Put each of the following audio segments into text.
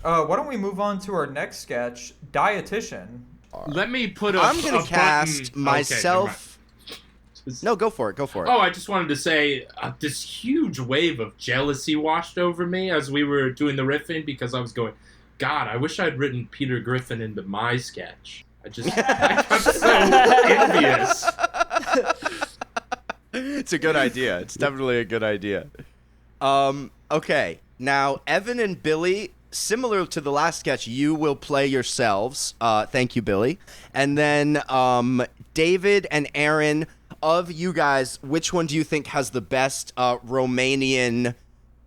Why don't we move on to our next sketch, Dietitian? Let me put a I'm gonna a cast button. myself. Okay, No, go for it. Go for it. oh, I just wanted to say this huge wave of jealousy washed over me as we were doing the riffing because I was going, God, I wish I'd written Peter Griffin into my sketch. I got so envious. It's a good idea. It's definitely a good idea. Okay. Now, Evan and Billy, similar to the last sketch, you will play yourselves. Thank you, Billy. And then David and Aaron, of you guys, which one do you think has the best Romanian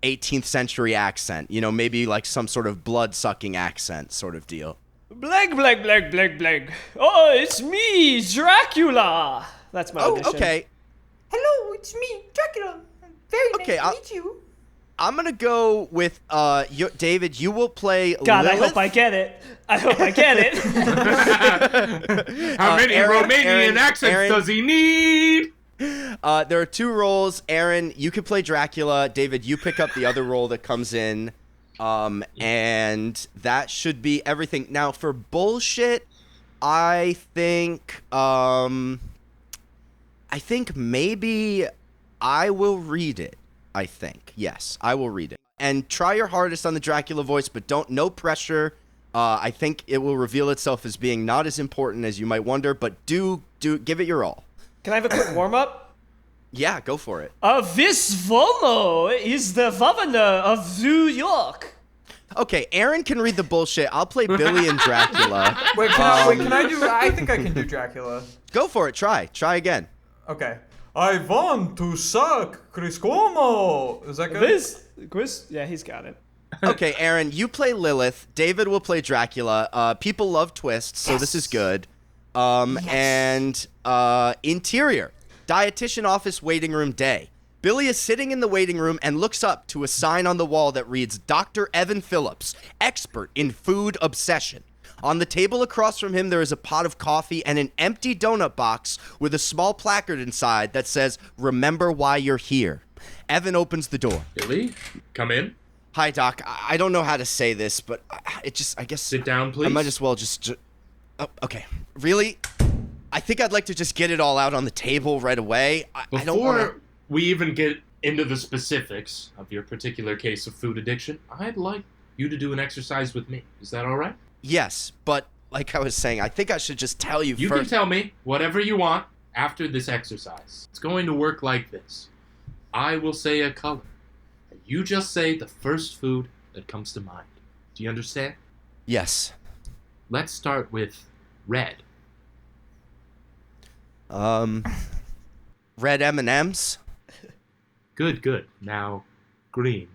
18th century accent? You know, maybe like some sort of blood-sucking accent sort of deal. Blank, blank, blank, blank, blank. Oh, it's me, Dracula. That's my audition. Okay. Hello, it's me, Dracula. Very Okay, nice to meet you. I'm going to go with David, you will play God, Lilith. I hope I get it. I hope I get it. How many Romanian accents does he need? There are two roles. Aaron, you can play Dracula. David, you pick up the other role that comes in. And that should be everything. Now, for bullshit, I think maybe I will read it. I think. Yes, I will read it. And try your hardest on the Dracula voice, but no pressure. I think it will reveal itself as being not as important as you might wonder, but do give it your all. Can I have a quick warm-up? Yeah, go for it. This Vomo is the governor of New York. Okay, Aaron can read the bullshit. I'll play Billy and Dracula. Wait, can I do? I think I can do Dracula. Go for it. Try again. Okay. I want to suck Chris Cuomo. Is that good? Chris? Yeah, he's got it. Okay, Aaron, you play Lilith. David will play Dracula. People love twists, so this is good. And interior, dietitian office waiting room day. Billy is sitting in the waiting room and looks up to a sign on the wall that reads, Dr. Evan Phillips, expert in food obsession. On the table across from him, there is a pot of coffee and an empty donut box with a small placard inside that says, Remember why you're here. Evan opens the door. Billy, come in. Hi, Doc. I don't know how to say this, but I guess... Sit down, please. I might as well just oh, okay. Really? I think I'd like to just get it all out on the table right away. I don't want Before we even get into the specifics of your particular case of food addiction, I'd like you to do an exercise with me. Is that all right? Yes, but like I was saying, I think I should just tell you You first. can tell me whatever you want after this exercise. It's going to work like this. I will say a color, and you just say the first food that comes to mind. Do you understand? Yes. Let's start with red. Red M&Ms. Good. Now, green.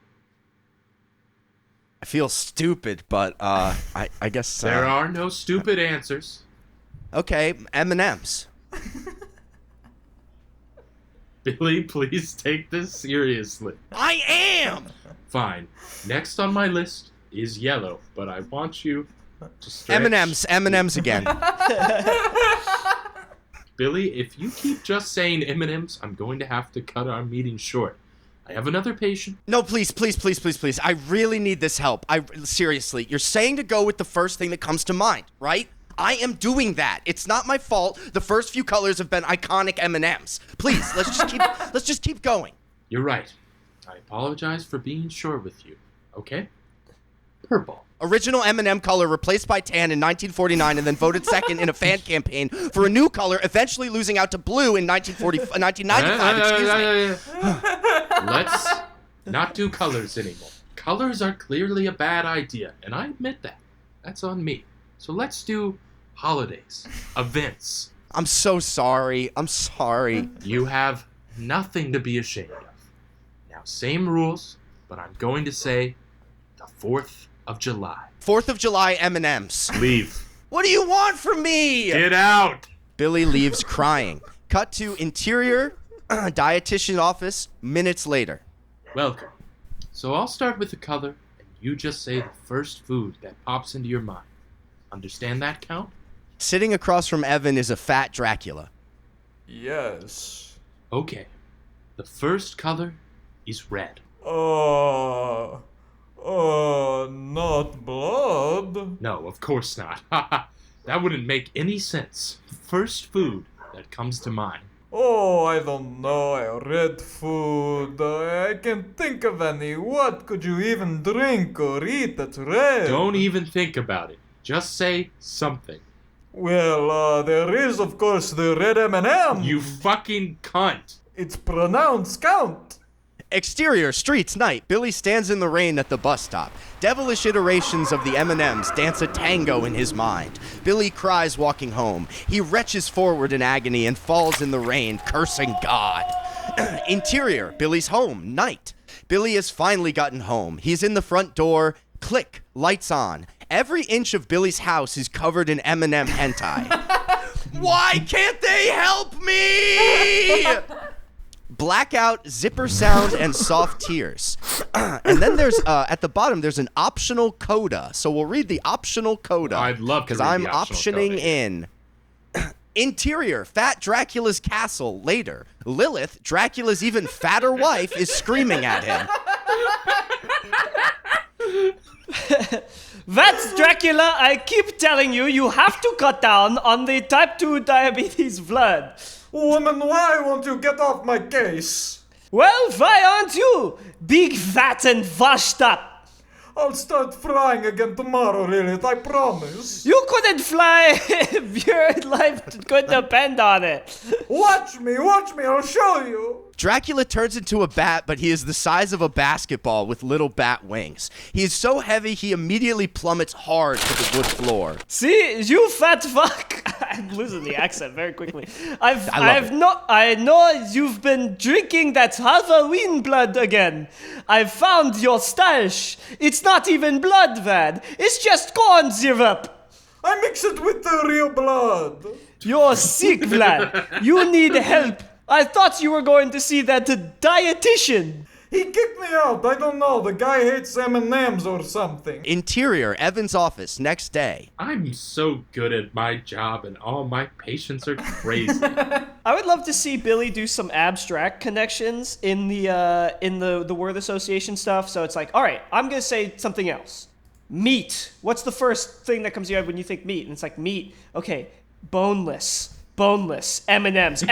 I feel stupid, but I guess There are no stupid answers. Okay, M&Ms. Billy, please take this seriously. I am. Fine. Next on my list is yellow, but I want you to stretch. M&Ms again. Billy, if you keep just saying M&Ms, I'm going to have to cut our meeting short. I have another patient. No, please. I really need this help. Seriously, you're saying to go with the first thing that comes to mind, right? I am doing that. It's not my fault. The first few colors have been iconic M&Ms. Please, let's just keep going. You're right. I apologize for being short with you. Okay? Purple. Original M&M color replaced by tan in 1949 and then voted second in a fan campaign for a new color, eventually losing out to blue in 1995. Excuse me. Let's not do colors anymore. Colors are clearly a bad idea, and I admit that. That's on me. So let's do holidays, events. I'm so sorry. You have nothing to be ashamed of. Now, same rules, but I'm going to say the 4th of July. 4th of July M&Ms. Leave. What do you want from me? Get out. Billy leaves crying. Cut to interior dietitian office minutes later. Welcome. So I'll start with the color, and you just say the first food that pops into your mind. Understand that, Count? Sitting across from Evan is a fat Dracula. Yes. Okay. The first color is red. Oh. Not blood. No, of course not. That wouldn't make any sense. First food that comes to mind. Oh, I don't know. Red food. I can't think of any. What could you even drink or eat that's red? Don't even think about it. Just say something. Well, there is, of course, the red M&M. You fucking cunt. It's pronounced count. Exterior, streets, night. Billy stands in the rain at the bus stop. Devilish iterations of the M&Ms dance a tango in his mind. Billy cries walking home. He retches forward in agony and falls in the rain, cursing God. Interior, Billy's home, night. Billy has finally gotten home. He's in the front door. Click, lights on. Every inch of Billy's house is covered in M&M hentai. Why can't they help me? Blackout, zipper sound, and soft tears. And then there's, at the bottom, there's an optional coda. So we'll read the optional coda. I'd love to because read I'm the optional optioning coda. in. Interior, Fat Dracula's castle. Later, Lilith, Dracula's even fatter wife, is screaming at him. That's Dracula. I keep telling you, you have to cut down on the type 2 diabetes blood. Woman, why won't you get off my case? Well, why aren't you? Big, fat, and washed up. I'll start flying again tomorrow, Lilith, I promise. You couldn't fly if your life could depend on it. Watch me, I'll show you. Dracula turns into a bat, but he is the size of a basketball with little bat wings. He is so heavy, he immediately plummets hard to the wood floor. See, you fat fuck. I'm losing the accent very quickly. I know you've been drinking that Halloween blood again. I've found your stash. It's not even blood, Vad. It's just corn syrup. I mix it with the real blood. You're sick, Vlad. You need help. I thought you were going to see that dietitian. He kicked me out, I don't know, the guy hates M&Ms or something. Interior, Evan's office, next day. I'm so good at my job and all my patients are crazy. I would love to see Billy do some abstract connections in the word association stuff. So it's like, all right, I'm gonna say something else. Meat. What's the first thing that comes to your head when you think meat? And it's like meat. Okay, boneless. M&Ms,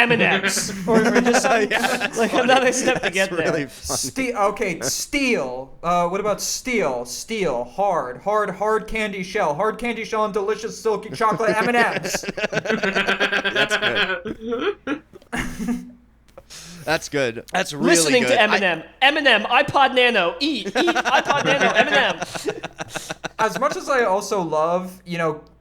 or just something, like another step to get there. Really funny. Steel. What about steel? Steel, hard candy shell. Hard candy shell and delicious silky chocolate M&Ms. That's good. That's good. That's really Listening good. to Eminem. Eminem, iPod Nano, eat, iPod Nano, Eminem. As much as I also love,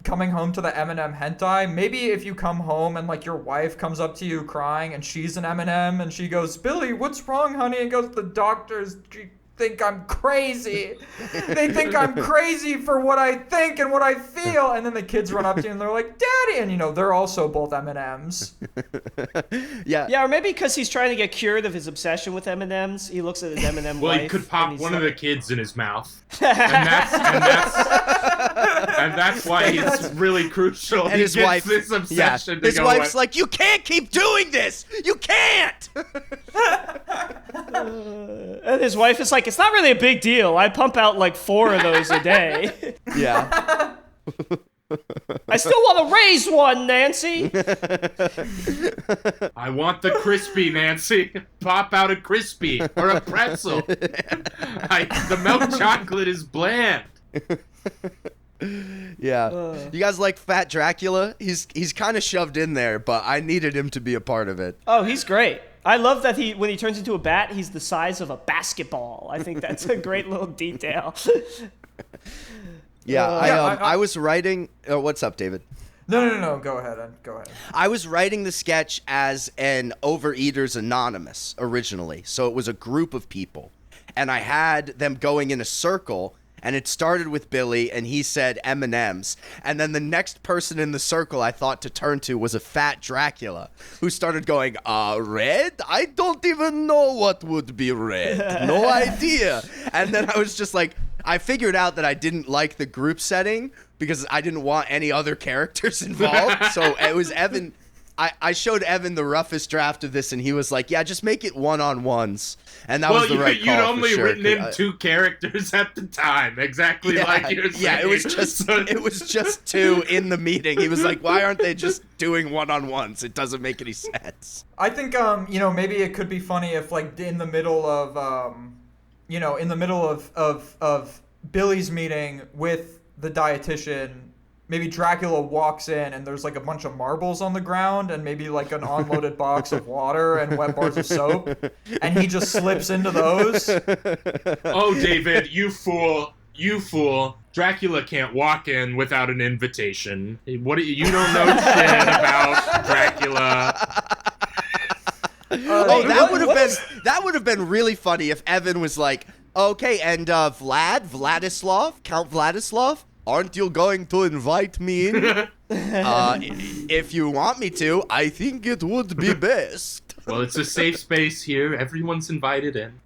coming home to the M&M hentai, maybe if you come home and like your wife comes up to you crying and she's an M&M and she goes, Billy, what's wrong, honey? And goes, the doctors think I'm crazy. They think I'm crazy for what I think and what I feel. And then the kids run up to you and they're like, Daddy. And they're also both M&Ms. Yeah. Or maybe because he's trying to get cured of his obsession with M&Ms, he looks at his M&M Well, wife. he could pop and one he's of the like, kids in his mouth. And that's why it's really crucial. And he his gets wife, this obsession to his go wife's away. like, you can't keep doing this. You can't. and his wife is like, it's not really a big deal. I pump out like 4 of those a day. Yeah. I still want to raise one, Nancy. I want the crispy, Nancy. Pop out a crispy or a pretzel. The milk chocolate is bland. Yeah. You guys like Fat Dracula? He's kind of shoved in there, but I needed him to be a part of it. Oh, he's great. I love that when he turns into a bat, he's the size of a basketball. I think that's a great little detail. Yeah, I was writing. What's up, David? No. Go ahead. I was writing the sketch as an Overeaters Anonymous originally, so it was a group of people, and I had them going in a circle. And it started with Billy, and he said M&Ms. And then the next person in the circle I thought to turn to was a fat Dracula, who started going, red? I don't even know what would be red. No idea. And then I was just like, I figured out that I didn't like the group setting because I didn't want any other characters involved. So it was Evan I showed Evan the roughest draft of this, and he was like, "Yeah, just make it one-on-ones," and that was the right call. You'd only for sure, written in 2 characters at the time, exactly like you're saying. Yeah, it was just 2 in the meeting. He was like, "Why aren't they just doing one-on-ones? It doesn't make any sense." I think maybe it could be funny if like in the middle of of Billy's meeting with the dietitian, maybe Dracula walks in and there's like a bunch of marbles on the ground and maybe like an unloaded box of water and wet bars of soap, and he just slips into those. Oh, David, you fool. Dracula can't walk in without an invitation. What you don't know shit about Dracula. That would have been really funny if Evan was like, "Okay, and Vladislav, Count Vladislav, aren't you going to invite me in? If you want me to, I think it would be best." Well, it's a safe space here. Everyone's invited in.